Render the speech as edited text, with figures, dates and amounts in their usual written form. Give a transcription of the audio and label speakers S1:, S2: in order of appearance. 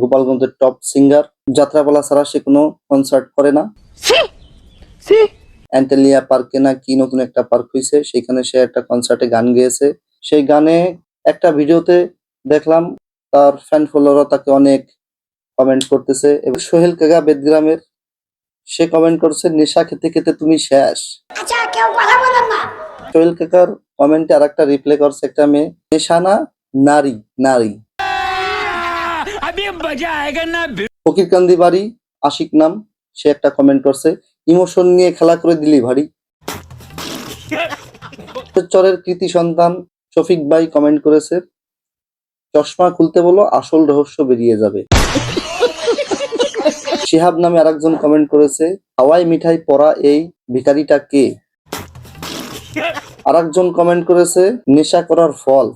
S1: গোপালগঞ্জের top singer, যাত্রাপালা ছাড়া সে কোনো কনসার্ট করে না। অ্যান্টেলিয়া পার্কে না কি নতুন একটা পার্ক হয়েছে, সেখানে সে একটা কনসার্টে গান গেয়েছে। সেই গানে একটা ভিডিওতে দেখলাম তার ফ্যান ফলোয়াররা তাকে অনেক কমেন্ট করতেছে। এবার সোহেল কাকা বেদগ্রামের, সে কমেন্ট করছে নেশা খেতে খেতে তুমি শেষ। সোহেল কাকার কমেন্টে আর একটা রিপ্লাই করছে একটা মেয়ে, নেশা না নারী নারী। ফকিরকান্দি বাড়ি, আশিক নাম, সে একটা কমেন্ট করছে ইমোশন নিয়ে খেলা করে দিলি ভারী। চরের কৃতি সন্তান শফিক ভাই কমেন্ট করেছে চশমা খুলতে বলো আসল রহস্য বেরিয়ে যাবে। শিহাব নামে আরেকজন কমেন্ট করেছে হাওয়াই মিঠাই পরা এই ভিখারিটা কে। আরেকজন কমেন্ট করেছে নেশা করার ফল।